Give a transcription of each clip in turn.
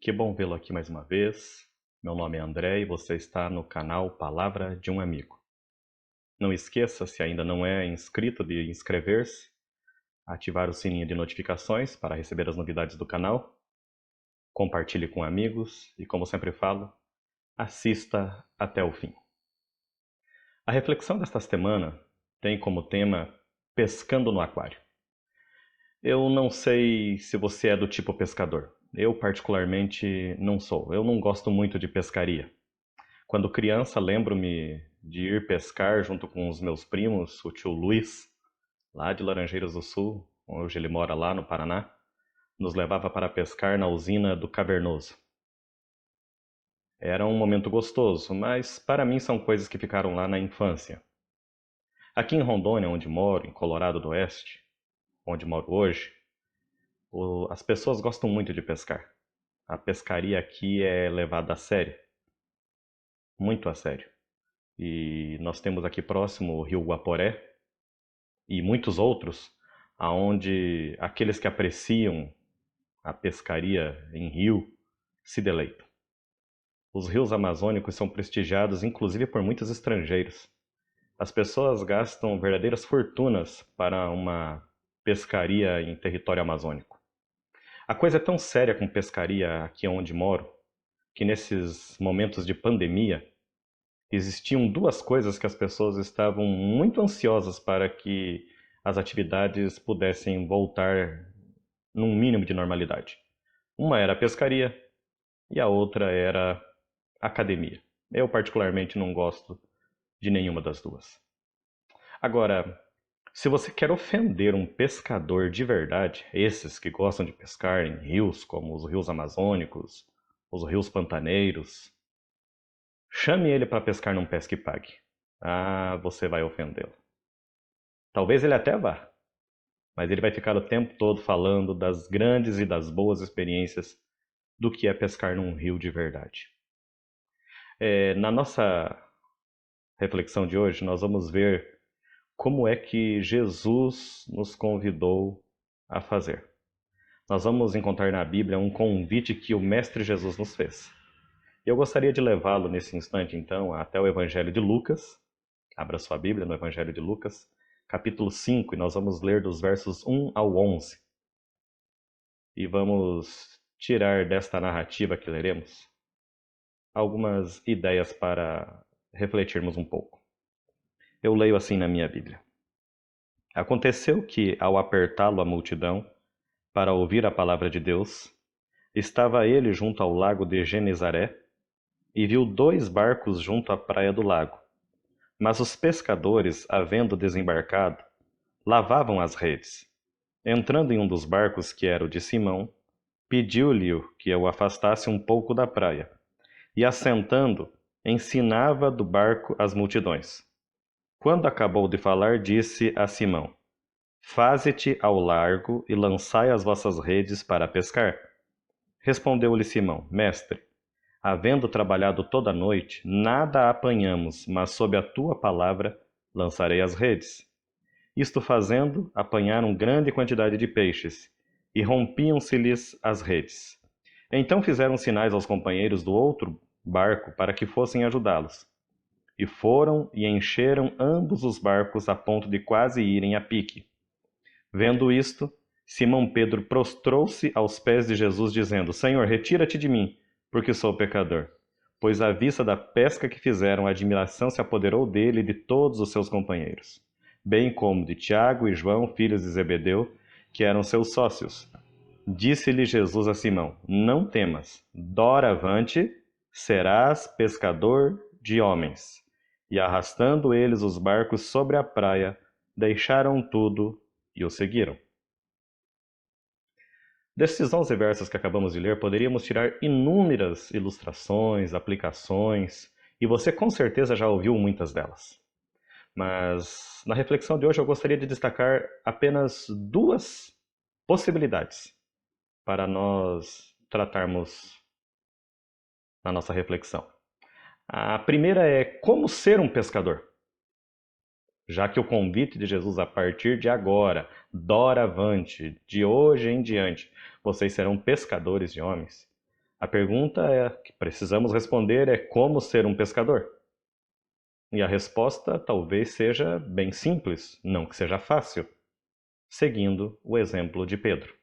que bom vê-lo aqui mais uma vez. Meu nome é André e você está no canal Palavra de um Amigo. Não esqueça, se ainda não é inscrito, de inscrever-se, ativar o sininho de notificações para receber as novidades do canal, compartilhe com amigos e, como sempre falo, assista até o fim. A reflexão desta semana tem como tema Pescando no Aquário. Eu não sei se você é do tipo pescador. Eu, particularmente, não sou. Eu não gosto muito de pescaria. Quando criança, lembro-me de ir pescar junto com os meus primos, o tio Luiz, lá de Laranjeiras do Sul, hoje ele mora lá no Paraná, nos levava para pescar na usina do Cavernoso. Era um momento gostoso, mas para mim são coisas que ficaram lá na infância. Aqui em Rondônia, onde moro, em Colorado do Oeste, onde moro hoje, as pessoas gostam muito de pescar. A pescaria aqui é levada a sério, muito a sério. E nós temos aqui próximo o Rio Guaporé e muitos outros, aonde aqueles que apreciam a pescaria em rio se deleitam. Os rios amazônicos são prestigiados inclusive por muitos estrangeiros. As pessoas gastam verdadeiras fortunas para uma pescaria em território amazônico. A coisa é tão séria com pescaria aqui onde moro, que nesses momentos de pandemia, existiam duas coisas que as pessoas estavam muito ansiosas para que as atividades pudessem voltar num mínimo de normalidade. Uma era a pescaria e a outra era a academia. Eu particularmente não gosto de nenhuma das duas. Agora, se você quer ofender um pescador de verdade, esses que gostam de pescar em rios como os rios amazônicos, os rios pantaneiros, chame ele para pescar num pesque pague. Ah, você vai ofendê-lo. Talvez ele até vá, mas ele vai ficar o tempo todo falando das grandes e das boas experiências do que é pescar num rio de verdade. Na nossa reflexão de hoje, nós vamos ver como é que Jesus nos convidou a fazer. Nós vamos encontrar na Bíblia um convite que o Mestre Jesus nos fez. Eu gostaria de levá-lo nesse instante, então, até o Evangelho de Lucas. Abra sua Bíblia no Evangelho de Lucas, capítulo 5, e nós vamos ler dos versos 1 ao 11. E vamos tirar desta narrativa que leremos algumas ideias para refletirmos um pouco. Eu leio assim na minha Bíblia. Aconteceu que, ao apertá-lo a multidão, para ouvir a palavra de Deus, estava ele junto ao lago de Genezaré e viu 2 barcos junto à praia do lago. Mas os pescadores, havendo desembarcado, lavavam as redes. Entrando em um dos barcos, que era o de Simão, pediu-lhe que o afastasse um pouco da praia, e assentando, ensinava do barco as multidões. Quando acabou de falar, disse a Simão: Faze-te ao largo e lançai as vossas redes para pescar. Respondeu-lhe Simão: Mestre, havendo trabalhado toda a noite, nada apanhamos, mas sob a tua palavra lançarei as redes. Isto fazendo, apanharam grande quantidade de peixes, e rompiam-se-lhes as redes. Então fizeram sinais aos companheiros do outro barco para que fossem ajudá-los. E foram e encheram ambos os barcos a ponto de quase irem a pique. Vendo isto, Simão Pedro prostrou-se aos pés de Jesus, dizendo: Senhor, retira-te de mim, porque sou pecador. Pois à vista da pesca que fizeram, a admiração se apoderou dele e de todos os seus companheiros, bem como de Tiago e João, filhos de Zebedeu, que eram seus sócios. Disse-lhe Jesus a Simão: Não temas, doravante serás pescador de homens. E arrastando eles os barcos sobre a praia, deixaram tudo e o seguiram. Desses 11 versos que acabamos de ler, poderíamos tirar inúmeras ilustrações, aplicações, e você com certeza já ouviu muitas delas. Mas na reflexão de hoje eu gostaria de destacar apenas 2 possibilidades para nós tratarmos na nossa reflexão. A primeira é como ser um pescador. Já que o convite de Jesus a partir de agora, doravante, de hoje em diante, vocês serão pescadores de homens. A pergunta que precisamos responder é como ser um pescador? E a resposta talvez seja bem simples, não que seja fácil, seguindo o exemplo de Pedro.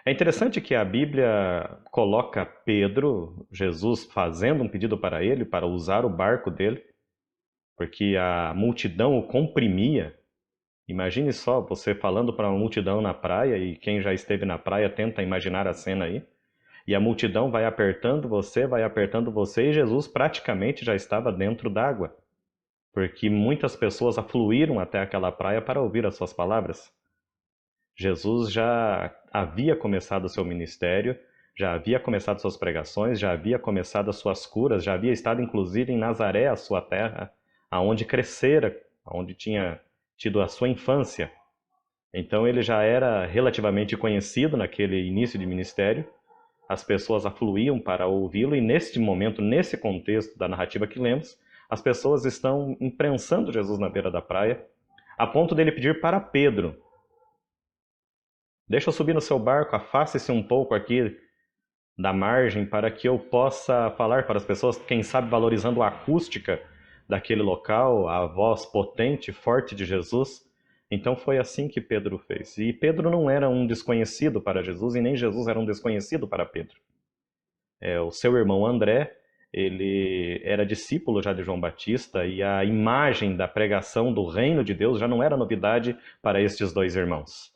É interessante que a Bíblia coloca Pedro, Jesus, fazendo um pedido para ele, para usar o barco dele, porque a multidão o comprimia. Imagine só você falando para uma multidão na praia, e quem já esteve na praia tenta imaginar a cena aí, e a multidão vai apertando você, e Jesus praticamente já estava dentro d'água, porque muitas pessoas afluíram até aquela praia para ouvir as suas palavras. Jesus já havia começado o seu ministério, já havia começado suas pregações, já havia começado as suas curas, já havia estado inclusive em Nazaré, a sua terra, aonde crescera, aonde tinha tido a sua infância. Então ele já era relativamente conhecido naquele início de ministério, as pessoas afluíam para ouvi-lo, e neste momento, nesse contexto da narrativa que lemos, as pessoas estão imprensando Jesus na beira da praia, a ponto dele pedir para Pedro: deixa eu subir no seu barco, afaste-se um pouco aqui da margem para que eu possa falar para as pessoas, quem sabe valorizando a acústica daquele local, a voz potente, forte de Jesus. Então foi assim que Pedro fez. E Pedro não era um desconhecido para Jesus, e nem Jesus era um desconhecido para Pedro. O seu irmão André, ele era discípulo já de João Batista, e a imagem da pregação do reino de Deus já não era novidade para estes dois irmãos.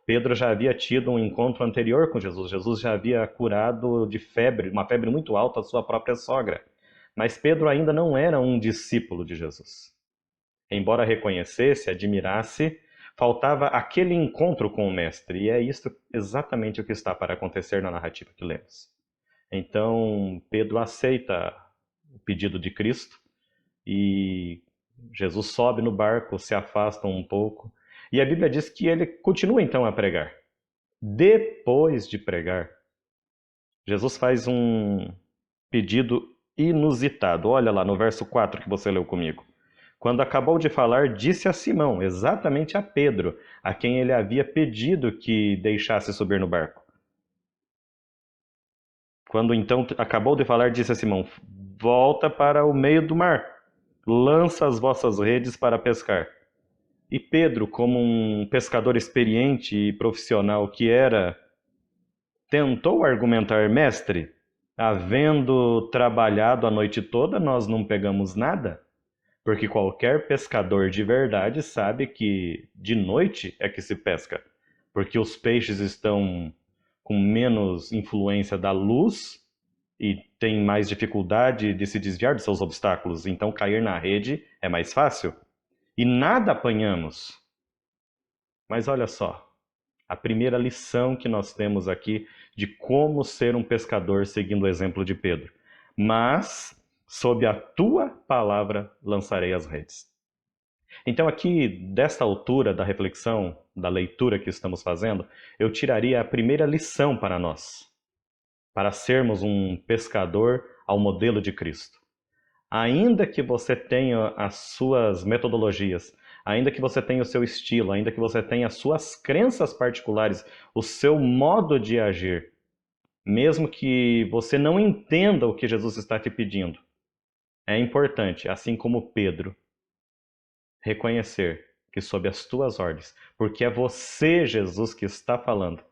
Pedro já havia tido um encontro anterior com Jesus. Jesus já havia curado de febre, uma febre muito alta, a sua própria sogra. Mas Pedro ainda não era um discípulo de Jesus. Embora reconhecesse, admirasse, faltava aquele encontro com o Mestre. E é isso exatamente o que está para acontecer na narrativa que lemos. Então, Pedro aceita o pedido de Cristo e Jesus sobe no barco, se afasta um pouco. E a Bíblia diz que ele continua então a pregar. Depois de pregar, Jesus faz um pedido inusitado. Olha lá no verso 4 que você leu comigo. Quando acabou de falar, disse a Simão, exatamente a Pedro, a quem ele havia pedido que deixasse subir no barco. Quando então acabou de falar, disse a Simão: volta para o meio do mar, lança as vossas redes para pescar. E Pedro, como um pescador experiente e profissional que era, tentou argumentar: mestre, havendo trabalhado a noite toda, nós não pegamos nada? Porque qualquer pescador de verdade sabe que de noite é que se pesca, porque os peixes estão com menos influência da luz e têm mais dificuldade de se desviar de seus obstáculos, então cair na rede é mais fácil. E nada apanhamos. Mas olha só, a primeira lição que nós temos aqui de como ser um pescador seguindo o exemplo de Pedro. Mas, sob a tua palavra, lançarei as redes. Então aqui, desta altura da reflexão, da leitura que estamos fazendo, eu tiraria a primeira lição para nós, para sermos um pescador ao modelo de Cristo. Ainda que você tenha as suas metodologias, ainda que você tenha o seu estilo, ainda que você tenha as suas crenças particulares, o seu modo de agir, mesmo que você não entenda o que Jesus está te pedindo, é importante, assim como Pedro, reconhecer que sob as tuas ordens, porque é você, Jesus, que está falando,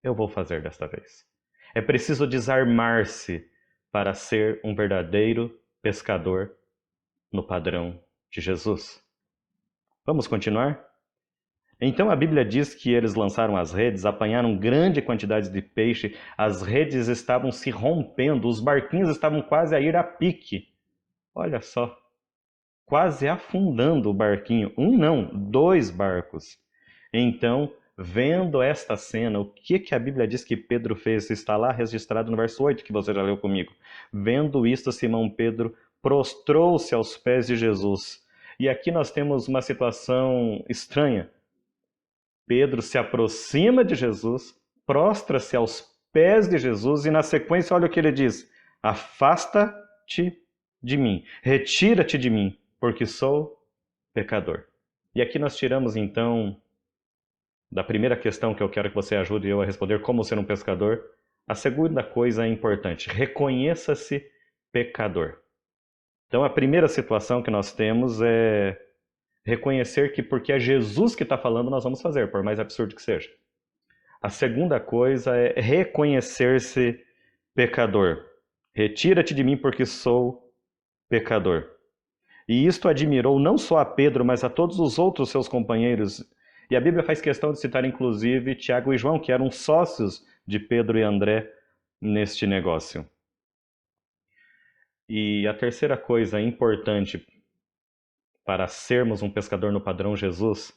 eu vou fazer desta vez. É preciso desarmar-se para ser um verdadeiro pescador no padrão de Jesus. Vamos continuar? Então a Bíblia diz que eles lançaram as redes, apanharam grande quantidade de peixe, as redes estavam se rompendo, os barquinhos estavam quase a ir a pique. Olha só, quase afundando o barquinho. Um não, dois barcos. Então, vendo esta cena, o que a Bíblia diz que Pedro fez? Está lá registrado no verso 8 que você já leu comigo. Vendo isto, Simão Pedro prostrou-se aos pés de Jesus. E aqui nós temos uma situação estranha. Pedro se aproxima de Jesus, prostra-se aos pés de Jesus e na sequência olha o que ele diz: afasta-te de mim, retira-te de mim, porque sou pecador. E aqui nós tiramos então da primeira questão que eu quero que você ajude eu a responder, como ser um pescador, A segunda coisa é importante: reconheça-se pecador. Então, a primeira situação que nós temos é reconhecer que porque é Jesus que está falando, nós vamos fazer, por mais absurdo que seja. A segunda coisa é reconhecer-se pecador. Retira-te de mim porque sou pecador. E isto admirou não só a Pedro, mas a todos os outros seus companheiros. E a Bíblia faz questão de citar, inclusive, Tiago e João, que eram sócios de Pedro e André neste negócio. E a terceira coisa importante para sermos um pescador no padrão Jesus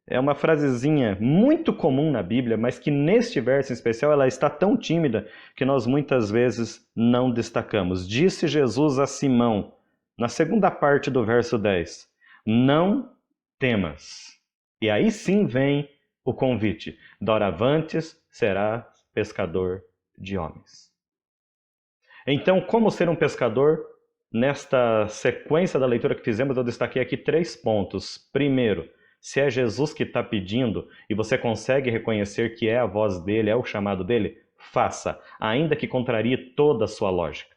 é uma frasezinha muito comum na Bíblia, mas que neste verso em especial ela está tão tímida que nós muitas vezes não destacamos. Disse Jesus a Simão, na segunda parte do verso 10, não temas. E aí sim vem o convite. Doravantes serás pescador de homens. Então, como ser um pescador? Nesta sequência da leitura que fizemos, eu destaquei aqui 3 pontos. Primeiro, se é Jesus que está pedindo e você consegue reconhecer que é a voz dele, é o chamado dele, faça, ainda que contrarie toda a sua lógica.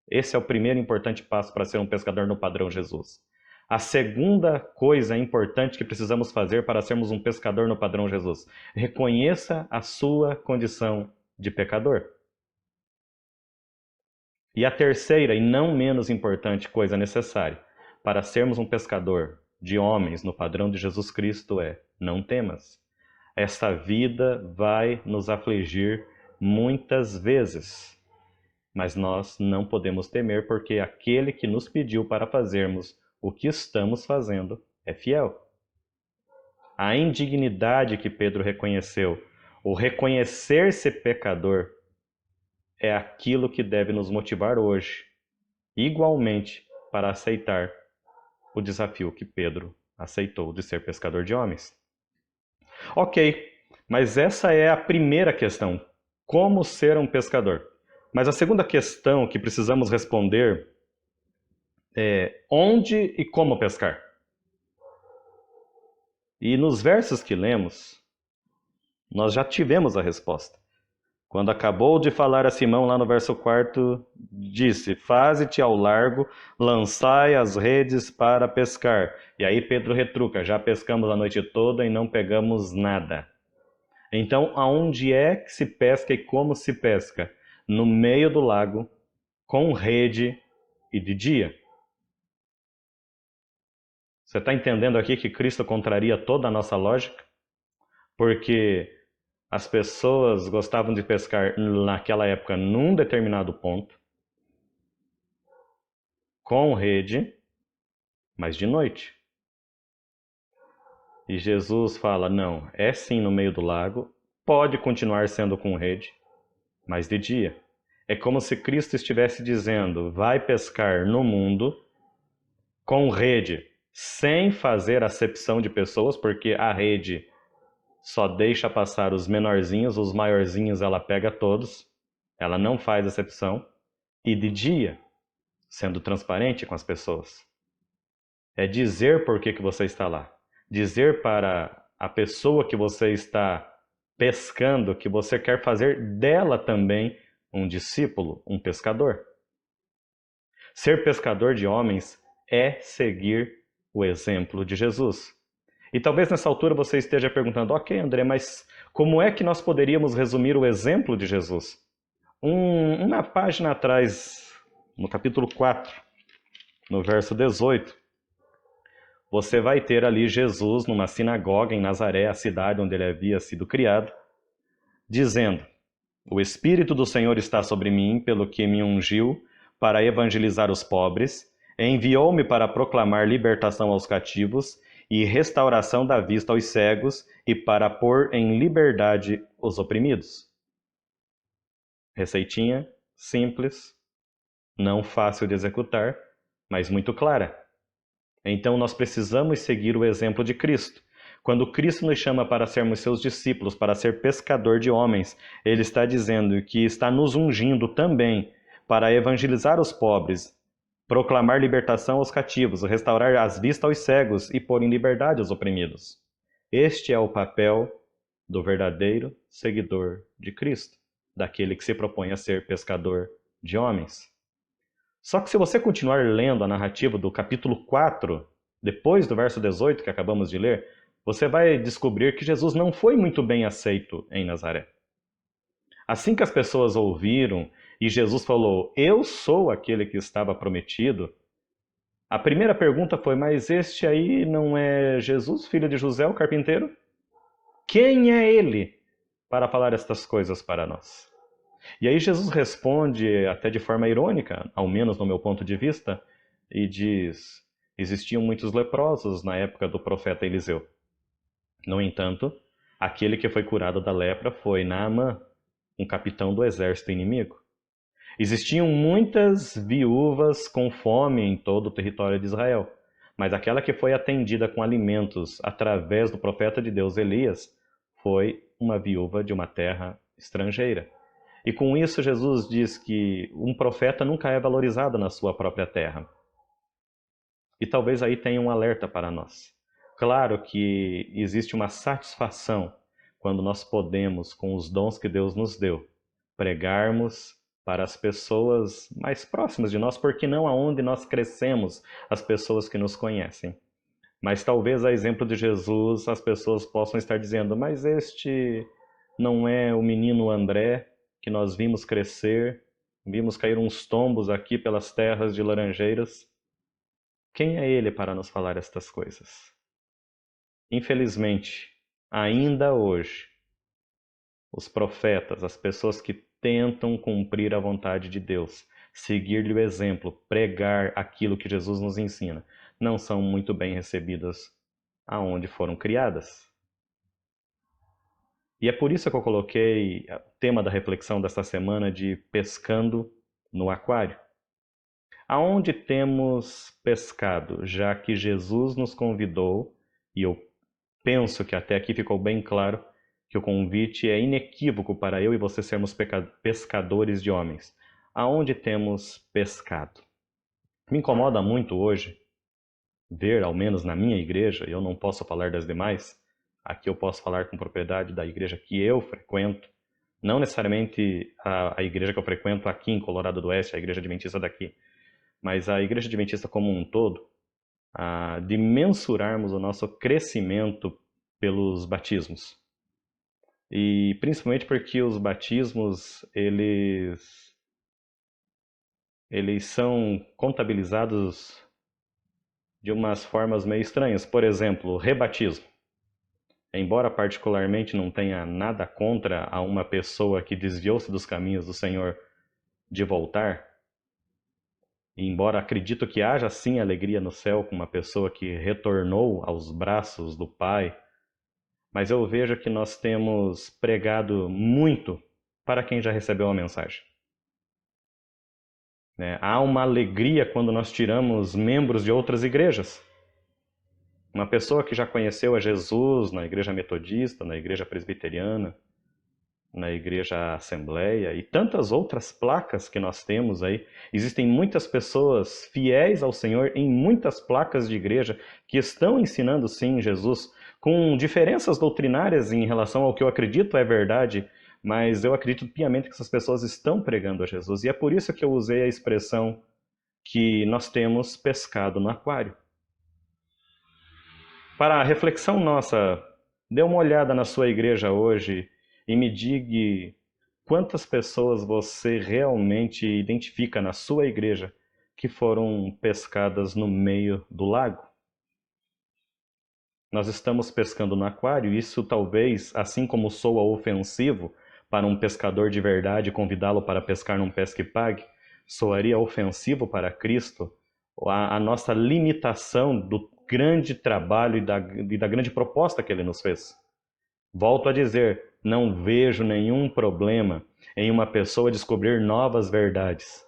Esse é o primeiro importante passo para ser um pescador no padrão Jesus. A segunda coisa importante que precisamos fazer para sermos um pescador no padrão Jesus: reconheça a sua condição de pecador. E a terceira, e não menos importante, coisa necessária para sermos um pescador de homens no padrão de Jesus Cristo é: não temas. Esta vida vai nos afligir muitas vezes, mas nós não podemos temer porque aquele que nos pediu para fazermos o que estamos fazendo é fiel. A indignidade que Pedro reconheceu, o reconhecer-se pecador, é aquilo que deve nos motivar hoje, igualmente, para aceitar o desafio que Pedro aceitou de ser pescador de homens. Ok, mas essa é a primeira questão: como ser um pescador? Mas a segunda questão que precisamos responder é: onde e como pescar? E nos versos que lemos, nós já tivemos a resposta. Quando acabou de falar a Simão, lá no verso 4, disse: faze-te ao largo, lançai as redes para pescar. E aí Pedro retruca: já pescamos a noite toda e não pegamos nada. Então, aonde é que se pesca e como se pesca? No meio do lago, com rede e de dia. Você está entendendo aqui que Cristo contraria toda a nossa lógica? Porque as pessoas gostavam de pescar naquela época num determinado ponto, com rede, mas de noite. E Jesus fala: não, é sim no meio do lago, pode continuar sendo com rede, mas de dia. É como se Cristo estivesse dizendo: vai pescar no mundo com rede, sem fazer acepção de pessoas, porque a rede só deixa passar os menorzinhos, os maiorzinhos ela pega todos, ela não faz acepção, e de dia, sendo transparente com as pessoas. É dizer por que você está lá. Dizer para a pessoa que você está pescando que você quer fazer dela também um discípulo, um pescador. Ser pescador de homens é seguir o exemplo de Jesus. E talvez nessa altura você esteja perguntando: ok, André, mas como é que nós poderíamos resumir o exemplo de Jesus? Uma página atrás, no capítulo 4, no verso 18, você vai ter ali Jesus numa sinagoga em Nazaré, a cidade onde ele havia sido criado, dizendo: o Espírito do Senhor está sobre mim, pelo que me ungiu para evangelizar os pobres, enviou-me para proclamar libertação aos cativos e restauração da vista aos cegos e para pôr em liberdade os oprimidos. Receitinha simples, não fácil de executar, mas muito clara. Então nós precisamos seguir o exemplo de Cristo. Quando Cristo nos chama para sermos seus discípulos, para ser pescador de homens, ele está dizendo que está nos ungindo também para evangelizar os pobres, proclamar libertação aos cativos, restaurar as vistas aos cegos e pôr em liberdade os oprimidos. Este é o papel do verdadeiro seguidor de Cristo, daquele que se propõe a ser pescador de homens. Só que se você continuar lendo a narrativa do capítulo 4, depois do verso 18 que acabamos de ler, você vai descobrir que Jesus não foi muito bem aceito em Nazaré. Assim que as pessoas ouviram e Jesus falou, eu sou aquele que estava prometido, a primeira pergunta foi, mas este aí não é Jesus, filho de José, o carpinteiro? Quem é ele para falar estas coisas para nós? E aí Jesus responde, até de forma irônica, ao menos no meu ponto de vista, e diz, existiam muitos leprosos na época do profeta Eliseu. No entanto, aquele que foi curado da lepra foi Naamã, um capitão do exército inimigo. Existiam muitas viúvas com fome em todo o território de Israel, mas aquela que foi atendida com alimentos através do profeta de Deus Elias foi uma viúva de uma terra estrangeira. E com isso Jesus diz que um profeta nunca é valorizado na sua própria terra. E talvez aí tenha um alerta para nós. Claro que existe uma satisfação quando nós podemos, com os dons que Deus nos deu, pregarmos para as pessoas mais próximas de nós, porque não aonde nós crescemos, as pessoas que nos conhecem. Mas talvez, a exemplo de Jesus, as pessoas possam estar dizendo, mas este não é o menino André que nós vimos crescer, vimos cair uns tombos aqui pelas terras de Laranjeiras. Quem é ele para nos falar estas coisas? Infelizmente, ainda hoje, os profetas, as pessoas que tentam cumprir a vontade de Deus, seguir-lhe o exemplo, pregar aquilo que Jesus nos ensina, não são muito bem recebidas aonde foram criadas. E é por isso que eu coloquei o tema da reflexão desta semana de pescando no aquário. Aonde temos pescado, já que Jesus nos convidou, e eu penso que até aqui ficou bem claro, que o convite é inequívoco para eu e você sermos pescadores de homens. Aonde temos pescado? Me incomoda muito hoje ver, ao menos na minha igreja, eu não posso falar das demais, aqui eu posso falar com propriedade da igreja que eu frequento, não necessariamente a igreja que eu frequento aqui em Colorado do Oeste, a igreja adventista daqui, mas a igreja adventista como um todo, de mensurarmos o nosso crescimento pelos batismos. E principalmente porque os batismos, eles são contabilizados de umas formas meio estranhas. Por exemplo, o rebatismo. Embora particularmente não tenha nada contra a uma pessoa que desviou-se dos caminhos do Senhor de voltar, e embora acredito que haja sim alegria no céu com uma pessoa que retornou aos braços do Pai, mas eu vejo que nós temos pregado muito para quem já recebeu a mensagem. Há uma alegria quando nós tiramos membros de outras igrejas. Uma pessoa que já conheceu a Jesus na igreja metodista, na igreja presbiteriana, na igreja assembleia e tantas outras placas que nós temos aí. Existem muitas pessoas fiéis ao Senhor em muitas placas de igreja que estão ensinando sim Jesus, com diferenças doutrinárias em relação ao que eu acredito é verdade, mas eu acredito piamente que essas pessoas estão pregando a Jesus. E é por isso que eu usei a expressão que nós temos pescado no aquário. Para a reflexão nossa, dê uma olhada na sua igreja hoje e me diga quantas pessoas você realmente identifica na sua igreja que foram pescadas no meio do lago. Nós estamos pescando no aquário, e isso talvez, assim como soa ofensivo para um pescador de verdade convidá-lo para pescar num pesque pague, soaria ofensivo para Cristo a nossa limitação do grande trabalho e da grande proposta que Ele nos fez. Volto a dizer, não vejo nenhum problema em uma pessoa descobrir novas verdades,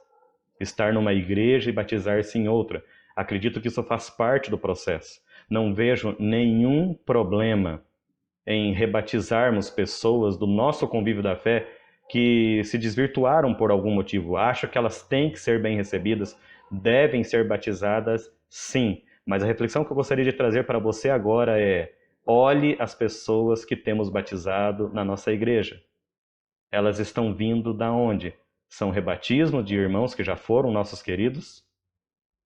estar numa igreja e batizar-se em outra. Acredito que isso faz parte do processo. Não vejo nenhum problema em rebatizarmos pessoas do nosso convívio da fé que se desvirtuaram por algum motivo. Acho que elas têm que ser bem recebidas, devem ser batizadas, sim. Mas a reflexão que eu gostaria de trazer para você agora é: olhe as pessoas que temos batizado na nossa igreja. Elas estão vindo da onde? São rebatismo de irmãos que já foram nossos queridos?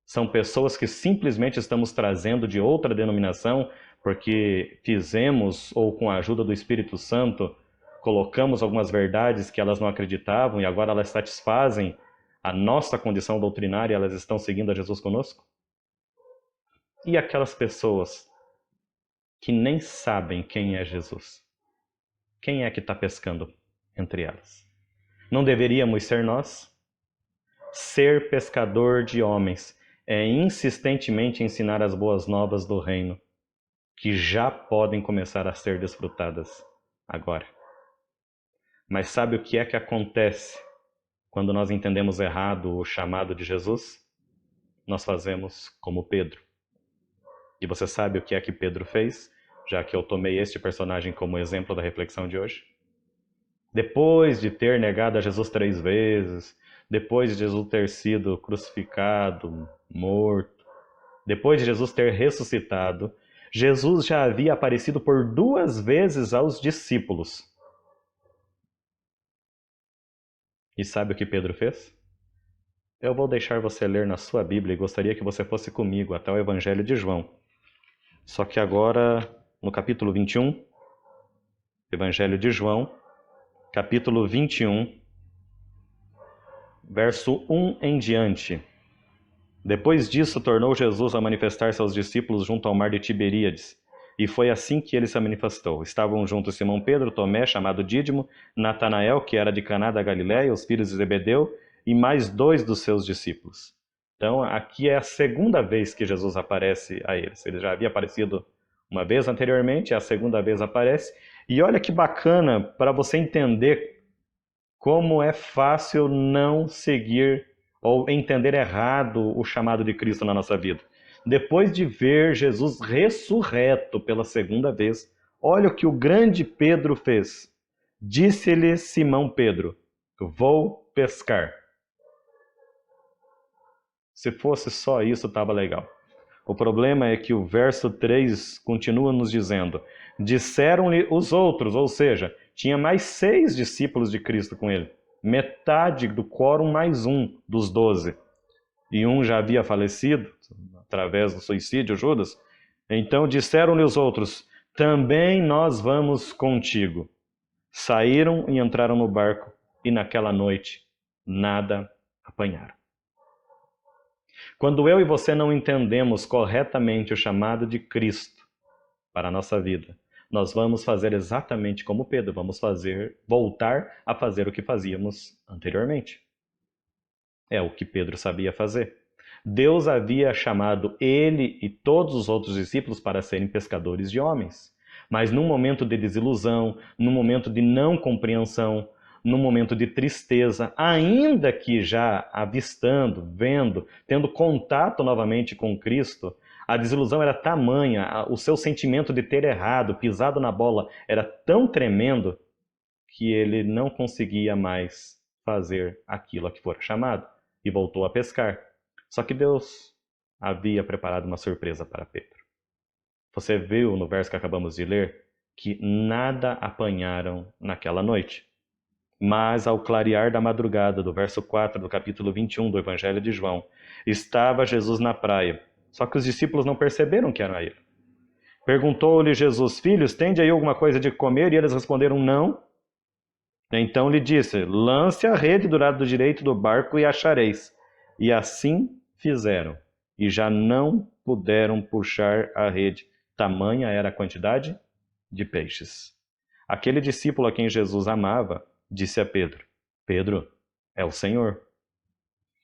São pessoas que simplesmente estamos trazendo de outra denominação porque fizemos, ou com a ajuda do Espírito Santo, colocamos algumas verdades que elas não acreditavam e agora elas satisfazem a nossa condição doutrinária e elas estão seguindo a Jesus conosco? E aquelas pessoas que nem sabem quem é Jesus? Quem é que está pescando entre elas? Não deveríamos ser nós? Ser pescador de homens é insistentemente ensinar as boas novas do reino, que já podem começar a ser desfrutadas agora. Mas sabe o que é que acontece quando nós entendemos errado o chamado de Jesus? Nós fazemos como Pedro. E você sabe o que é que Pedro fez, já que eu tomei este personagem como exemplo da reflexão de hoje? Depois de ter negado a Jesus 3 vezes, depois de Jesus ter sido crucificado, morto, depois de Jesus ter ressuscitado, Jesus já havia aparecido por 2 vezes aos discípulos. E sabe o que Pedro fez? Eu vou deixar você ler na sua Bíblia e gostaria que você fosse comigo até o Evangelho de João. Só que agora, no capítulo 21, Evangelho de João, capítulo 21, verso 1 em diante. Depois disso, tornou Jesus a manifestar-se aos discípulos junto ao mar de Tiberíades. E foi assim que ele se manifestou. Estavam juntos Simão Pedro, Tomé, chamado Dídimo, Natanael, que era de Caná da Galiléia, os filhos de Zebedeu, e mais 2 dos seus discípulos. Então, aqui é a segunda vez que Jesus aparece a eles. Ele já havia aparecido uma vez anteriormente, a segunda vez aparece. E olha que bacana para você entender como é fácil não seguir ou entender errado o chamado de Cristo na nossa vida. Depois de ver Jesus ressurreto pela segunda vez, olha o que o grande Pedro fez. Disse-lhe Simão Pedro: vou pescar. Se fosse só isso, estava legal. O problema é que o verso 3 continua nos dizendo: disseram-lhe os outros, ou seja, tinha mais 6 discípulos de Cristo com ele. Metade do quórum mais um dos 12. E um já havia falecido, através do suicídio, Judas. Então disseram-lhe os outros: também nós vamos contigo. Saíram e entraram no barco, e naquela noite nada apanharam. Quando eu e você não entendemos corretamente o chamado de Cristo para a nossa vida, nós vamos fazer exatamente como Pedro, vamos voltar a fazer o que fazíamos anteriormente. É o que Pedro sabia fazer. Deus havia chamado ele e todos os outros discípulos para serem pescadores de homens. Mas num momento de desilusão, num momento de não compreensão, num momento de tristeza, ainda que já avistando, vendo, tendo contato novamente com Cristo, a desilusão era tamanha, o seu sentimento de ter errado, pisado na bola, era tão tremendo que ele não conseguia mais fazer aquilo a que fora chamado e voltou a pescar. Só que Deus havia preparado uma surpresa para Pedro. Você viu no verso que acabamos de ler que nada apanharam naquela noite. Mas ao clarear da madrugada, do verso 4 do capítulo 21 do Evangelho de João, estava Jesus na praia. Só que os discípulos não perceberam que era ele. Perguntou-lhe Jesus: filhos, tende aí alguma coisa de comer? E eles responderam: não. Então lhe disse: lance a rede do lado direito do barco e achareis. E assim fizeram. E já não puderam puxar a rede. Tamanha era a quantidade de peixes. Aquele discípulo a quem Jesus amava disse a Pedro: Pedro, é o Senhor.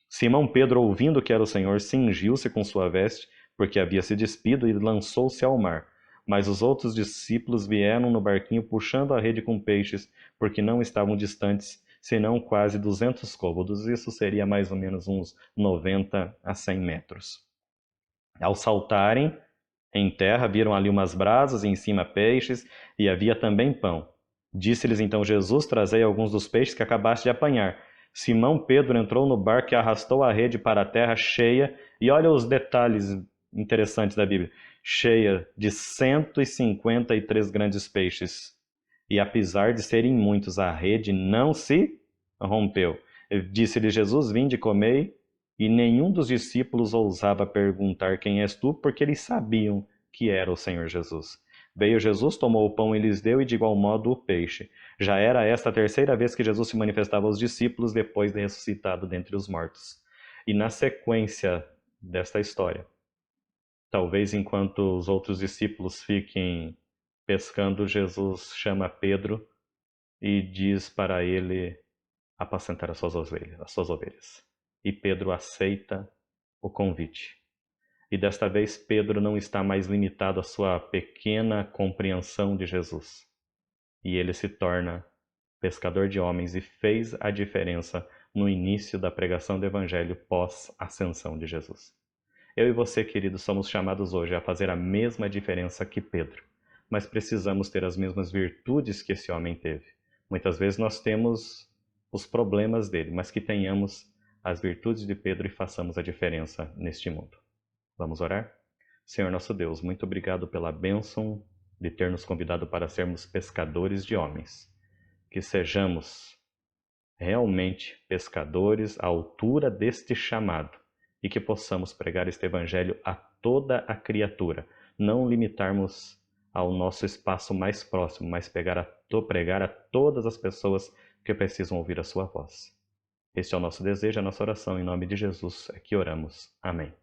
Simão Pedro, ouvindo que era o Senhor, cingiu-se com sua veste, porque havia se despido, e lançou-se ao mar. Mas os outros discípulos vieram no barquinho puxando a rede com peixes, porque não estavam distantes, senão quase 200 côvados. Isso seria mais ou menos uns 90 a 100 metros. Ao saltarem em terra, viram ali umas brasas e em cima peixes, e havia também pão. Disse-lhes então Jesus: trazei alguns dos peixes que acabaste de apanhar. Simão Pedro entrou no barco e arrastou a rede para a terra cheia, e olha os detalhes interessantes da Bíblia, cheia de 153 grandes peixes. e apesar de serem muitos, a rede não se rompeu. Disse-lhe Jesus: vinde, comei, e nenhum dos discípulos ousava perguntar: quem és tu? Porque eles sabiam que era o Senhor Jesus. Veio Jesus, tomou o pão e lhes deu, e de igual modo o peixe. Já era esta a terceira vez que Jesus se manifestava aos discípulos depois de ressuscitado dentre os mortos. E na sequência desta história, talvez enquanto os outros discípulos fiquem pescando, Jesus chama Pedro e diz para ele apacentar as suas ovelhas. E Pedro aceita o convite. E desta vez Pedro não está mais limitado à sua pequena compreensão de Jesus. E ele se torna pescador de homens e fez a diferença no início da pregação do Evangelho pós-ascensão de Jesus. Eu e você, queridos, somos chamados hoje a fazer a mesma diferença que Pedro, mas precisamos ter as mesmas virtudes que esse homem teve. Muitas vezes nós temos os problemas dele, mas que tenhamos as virtudes de Pedro e façamos a diferença neste mundo. Vamos orar? Senhor nosso Deus, muito obrigado pela bênção de ter nos convidado para sermos pescadores de homens. Que sejamos realmente pescadores à altura deste chamado e que possamos pregar este Evangelho a toda a criatura, não limitarmos ao nosso espaço mais próximo, mas pregar a todas as pessoas que precisam ouvir a sua voz. Este é o nosso desejo, a nossa oração, em nome de Jesus é que oramos. Amém.